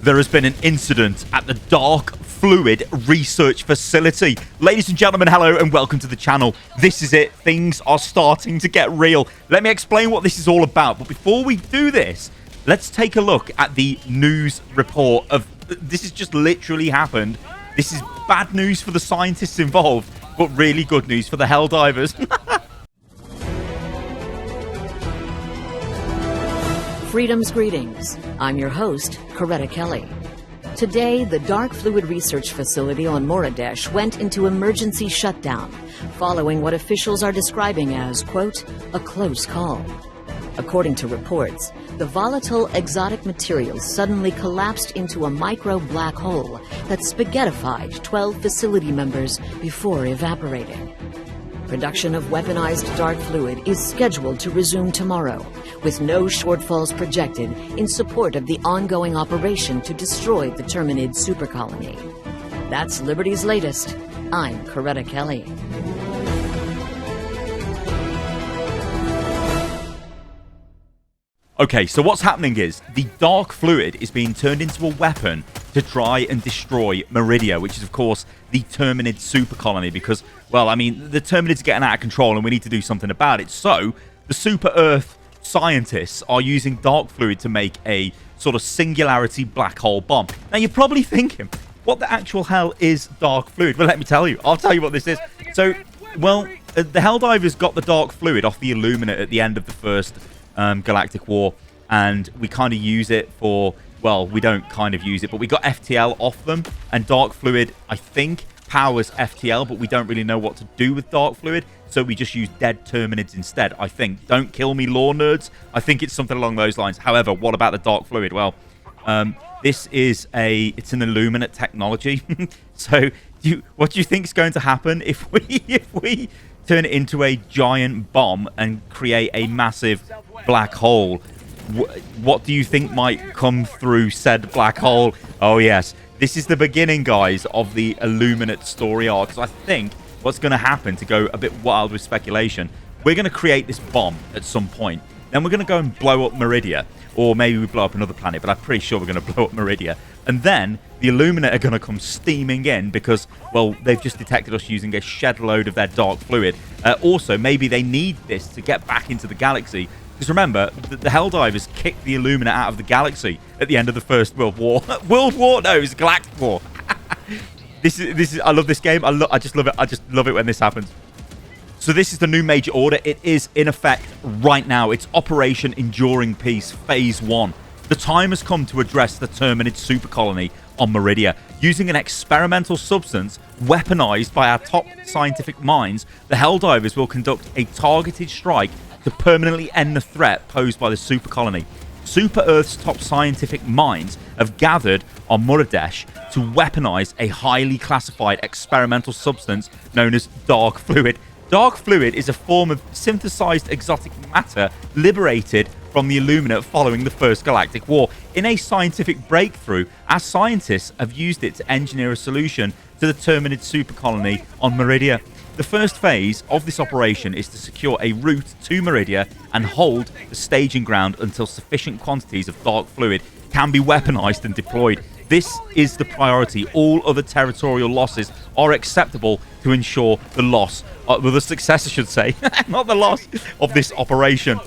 there has been an incident at the Dark Fluid Research Facility. Ladies and gentlemen, hello and welcome to the channel. This is it. Things are starting to get real. Let me explain what this is all about. But before we do this, let's take a look at the news report of this has just literally happened. This is bad news for the scientists involved, but really good news for the Helldivers. Freedom's greetings. I'm your host, Coretta Kelly. Today, the Dark Fluid Research Facility on Meridia went into emergency shutdown, following what officials are describing as, quote, a close call. According to reports, the volatile exotic materials suddenly collapsed into a micro black hole that spaghettified 12 facility members before evaporating. Production of weaponized dark fluid is scheduled to resume tomorrow, with no shortfalls projected in support of the ongoing operation to destroy the Terminid supercolony. That's Liberty's latest. I'm Coretta Kelly. Okay, so what's happening is the dark fluid is being turned into a weapon to try and destroy Meridia, which is, of course, the Terminid supercolony, because, well, I mean, the Terminids are getting out of control and we need to do something about it. So the Super Earth scientists are using dark fluid to make a sort of singularity black hole bomb. Now, you're probably thinking, what the actual hell is dark fluid? Well, let me tell you. I'll tell you what this is. So, well, the Helldivers got the dark fluid off the Illuminate at the end of the first Galactic War, and we kind of use it for, well, we don't kind of use it, but we got FTL off them, and dark fluid, I think, powers FTL, but we don't really know what to do with dark fluid, so we just use dead Terminids instead, I think. Don't kill me, lore nerds. I think it's something along those lines. However, what about the dark fluid? Well, this is it's an Illuminate technology. So what do you think is going to happen if we turn it into a giant bomb and create a massive black hole? What do you think might come through said black hole? Oh yes, this is the beginning, guys, of the Illuminate story arc. So I think what's going to happen, to go a bit wild with speculation, we're going to create this bomb at some point. Then we're going to go and blow up Meridia, or maybe we blow up another planet, but I'm pretty sure we're going to blow up Meridia. And then the Illuminate are going to come steaming in because, well, they've just detected us using a shed load of their dark fluid. Also, maybe they need this to get back into the galaxy. Because remember, the Helldivers kicked the Illuminate out of the galaxy at the end of the First World War. World War? No, it was Galactic War. This is. I love this game. I just love it. I just love it when this happens. So this is the new major order. It is in effect right now. It's Operation Enduring Peace, Phase 1. The time has come to address the Terminid supercolony on Meridia. Using an experimental substance weaponized by our top scientific minds, the Helldivers will conduct a targeted strike to permanently end the threat posed by the supercolony. Super Earth's top scientific minds have gathered on Meridia to weaponize a highly classified experimental substance known as dark fluid. Dark fluid is a form of synthesized exotic matter liberated from the Illuminate following the First Galactic War. In a scientific breakthrough, our scientists have used it to engineer a solution to the Terminid supercolony on Meridia. The first phase of this operation is to secure a route to Meridia and hold the staging ground until sufficient quantities of dark fluid can be weaponized and deployed. This is the priority. All other territorial losses are acceptable to ensure the loss, the success, I should say, not the loss of this operation.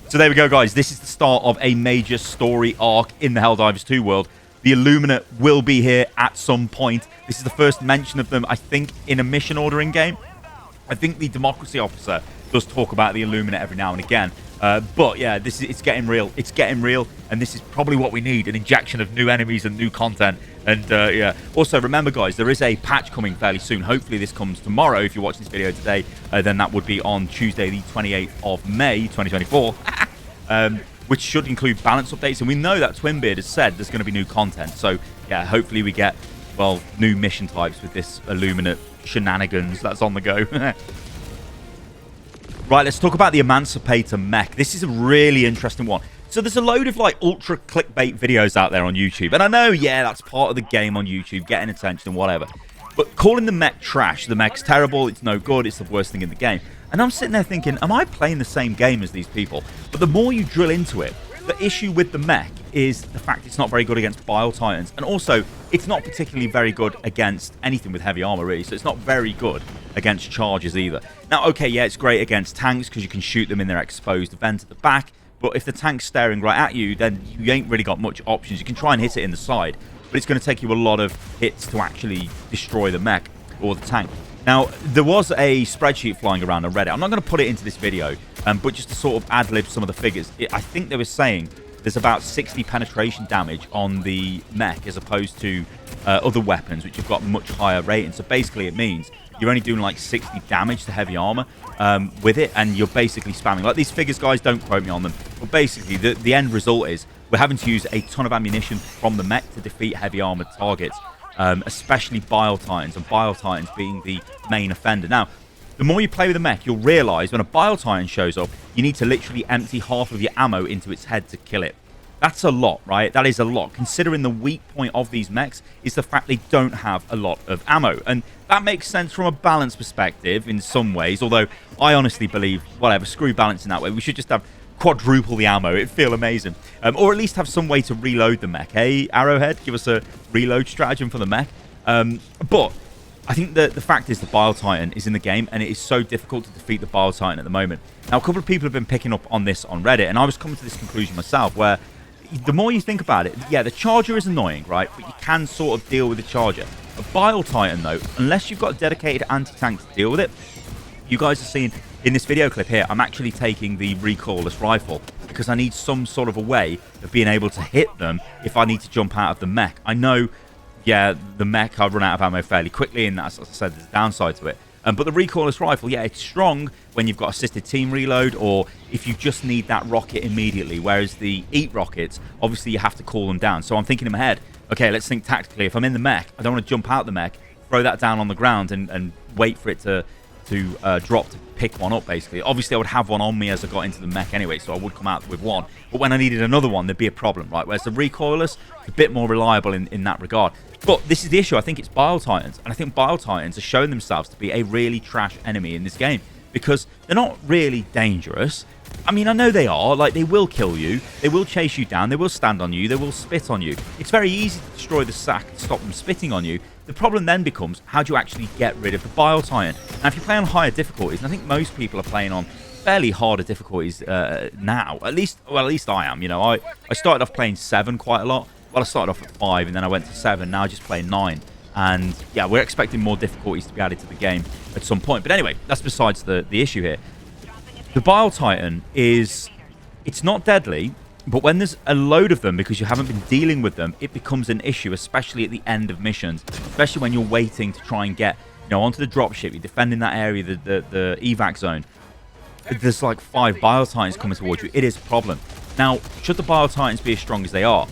So there we go, guys. This is the start of a major story arc in the Helldivers 2 world. The Illuminate will be here at some point. This is the first mention of them, I think, in a mission order in game. I think the Democracy Officer does talk about the Illuminate every now and again. But yeah, it's getting real. It's getting real, and this is probably what we need, an injection of new enemies and new content. And yeah, also remember, guys, there is a patch coming fairly soon. Hopefully this comes tomorrow. If you're watching this video today, then that would be on Tuesday the 28th of May 2024, which should include balance updates. And we know that Twinbeard has said there's going to be new content, so yeah, hopefully we get, well, new mission types with this Illuminate shenanigans that's on the go. Right, let's talk about the Emancipator Mech. This is a really interesting one. So there's a load of like ultra clickbait videos out there on YouTube. And I know, yeah, that's part of the game on YouTube, getting attention and whatever. But calling the Mech trash, the Mech's terrible, it's no good, it's the worst thing in the game. And I'm sitting there thinking, am I playing the same game as these people? But the more you drill into it, the issue with the Mech is the fact it's not very good against Bile Titans. And also, it's not particularly very good against anything with heavy armor, really. So it's not very good against chargers either. Now, okay, yeah, it's great against tanks because you can shoot them in their exposed vent at the back. But if the tank's staring right at you, then you ain't really got much options. You can try and hit it in the side, but it's going to take you a lot of hits to actually destroy the mech or the tank. Now, there was a spreadsheet flying around on Reddit. I'm not going to put it into this video, but just to sort of ad-lib some of the figures. I think they were saying there's about 60 penetration damage on the mech as opposed to other weapons, which have got much higher rating. So basically, it means you're only doing like 60 damage to heavy armor with it, and you're basically spamming. Like these figures, guys, don't quote me on them. But basically, the end result is we're having to use a ton of ammunition from the mech to defeat heavy armored targets. Especially Bile Titans, and Bile Titans being the main offender. Now, the more you play with the mech, you'll realise when a Bile Titan shows up, you need to literally empty half of your ammo into its head to kill it. That's a lot, right? That is a lot, considering the weak point of these mechs is the fact they don't have a lot of ammo. And that makes sense from a balance perspective in some ways, although I honestly believe, whatever, screw balance in that way. We should just have quadruple the ammo. It'd feel amazing. Or at least have some way to reload the mech. Hey, Arrowhead, give us a reload stratagem for the mech. But I think that the fact is the Bile Titan is in the game, and it is so difficult to defeat the Bile Titan at the moment. Now, a couple of people have been picking up on this on Reddit, and I was coming to this conclusion myself, where the more you think about it, yeah, the charger is annoying, right? But you can sort of deal with the charger. A Bile Titan, though, unless you've got a dedicated anti-tank to deal with it, you guys are seeing in this video clip here, I'm actually taking the recoilless rifle because I need some sort of a way of being able to hit them if I need to jump out of the mech. I know, yeah, the mech, I've run out of ammo fairly quickly, and that's, as I said, there's a downside to it. But the recoilless rifle, yeah, it's strong when you've got assisted team reload or if you just need that rocket immediately, whereas the EAT rockets, obviously you have to cool them down. So I'm thinking in my head, okay, let's think tactically. If I'm in the mech, I don't want to jump out the mech, throw that down on the ground and wait for it to drop to pick one up, basically. Obviously, I would have one on me as I got into the mech anyway, so I would come out with one. But when I needed another one, there'd be a problem, right? Whereas the recoilless, a bit more reliable in that regard. But this is the issue. I think it's Bile Titans, and I think Bile Titans are showing themselves to be a really trash enemy in this game because they're not really dangerous. I mean, I know they are. Like, they will kill you. They will chase you down. They will stand on you. They will spit on you. It's very easy to destroy the sack and stop them spitting on you. The problem then becomes, how do you actually get rid of the Bile Titan? Now, if you play on higher difficulties, and I think most people are playing on fairly harder difficulties now. At least I am. You know, I started off playing 7 quite a lot. Well, I started off at 5, and then I went to 7. Now I just play 9. And, yeah, we're expecting more difficulties to be added to the game at some point. But anyway, that's besides the issue here. The Bile Titan is... It's not deadly, but when there's a load of them, because you haven't been dealing with them, it becomes an issue, especially at the end of missions. Especially when you're waiting to try and get, you know, onto the dropship. You're defending that area, the evac zone. There's like 5 Bile Titans coming towards you. It is a problem. Now, should the Bile Titans be as strong as they are?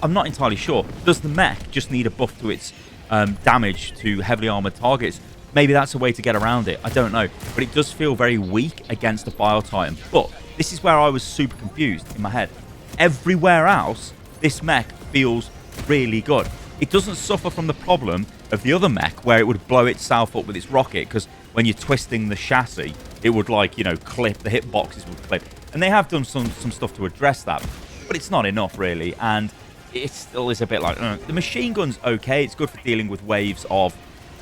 I'm not entirely sure. Does the mech just need a buff to its damage to heavily armored targets? Maybe that's a way to get around it. I don't know. But it does feel very weak against the Bile Titan. But this is where I was super confused in my head. Everywhere else, this mech feels really good. It doesn't suffer from the problem of the other mech where it would blow itself up with its rocket, because when you're twisting the chassis, it would, like, you know, clip. The hitboxes would clip. And they have done some stuff to address that. But it's not enough, really. And it still is a bit like... The machine gun's okay. It's good for dealing with waves of,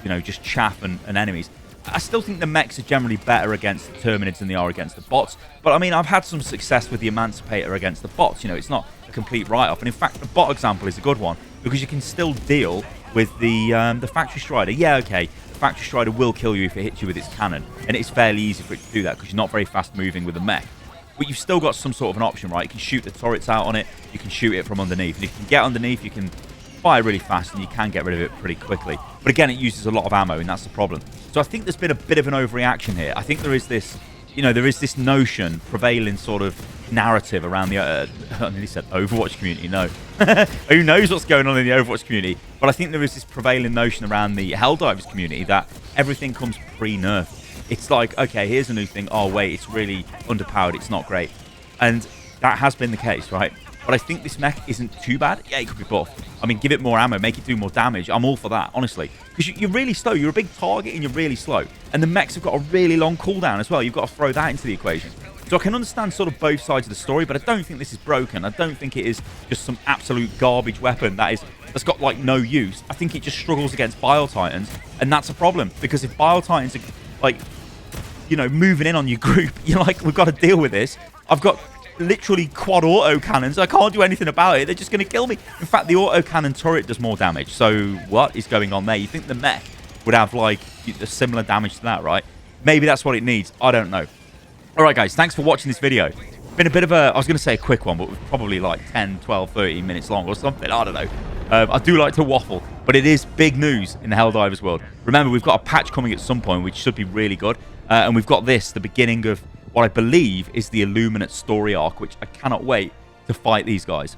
you know, just chaff and enemies. I still think the mechs are generally better against the Terminids than they are against the bots. But, I mean, I've had some success with the Emancipator against the bots. You know, it's not a complete write-off. And, in fact, the bot example is a good one, because you can still deal with the Factory Strider. Yeah, okay, the Factory Strider will kill you if it hits you with its cannon. And it's fairly easy for it to do that, because you're not very fast-moving with the mech. But you've still got some sort of an option, right? You can shoot the turrets out on it. You can shoot it from underneath. And if you can get underneath, you can fire really fast, and you can get rid of it pretty quickly. But again, it uses a lot of ammo, and that's the problem. So I think there's been a bit of an overreaction here. I think there is this, you know, there is this notion, prevailing sort of narrative around the, I nearly said Overwatch community, no. Who knows what's going on in the Overwatch community? But I think there is this prevailing notion around the Helldivers community that everything comes pre-nerf. It's like, okay, here's a new thing. Oh, wait, it's really underpowered. It's not great. And that has been the case, right? But I think this mech isn't too bad. Yeah, it could be buffed. I mean, give it more ammo, make it do more damage. I'm all for that, honestly. Because you're really slow. You're a big target and you're really slow. And the mechs have got a really long cooldown as well. You've got to throw that into the equation. So I can understand sort of both sides of the story, but I don't think this is broken. I don't think it is just some absolute garbage weapon that's got like no use. I think it just struggles against Bile Titans, and that's a problem, because if Bile Titans are like, you know, moving in on your group, you're like, we've got to deal with this. I've got literally quad auto cannons. I can't do anything about it. They're just going to kill me. In fact, the auto cannon turret does more damage. So what is going on there? You think the Mech would have like a similar damage to that, right? Maybe that's what it needs. I don't know. All right, guys, thanks for watching this video. Been a bit of a, I was going to say a quick one, but probably like 10, 12, 13 minutes long or something. I don't know. I do like to waffle, but it is big news in the Helldivers world. Remember, we've got a patch coming at some point, which should be really good. And we've got this, the beginning of what I believe is the Illuminate story arc, which I cannot wait to fight these guys.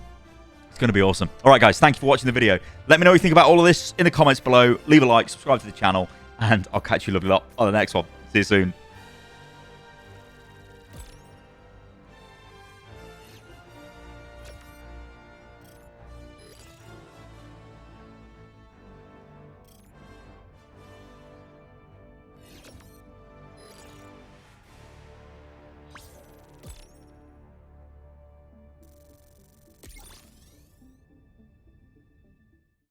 It's going to be awesome. All right, guys, thank you for watching the video. Let me know what you think about all of this in the comments below. Leave a like, subscribe to the channel, and I'll catch you lovely lot on the next one. See you soon.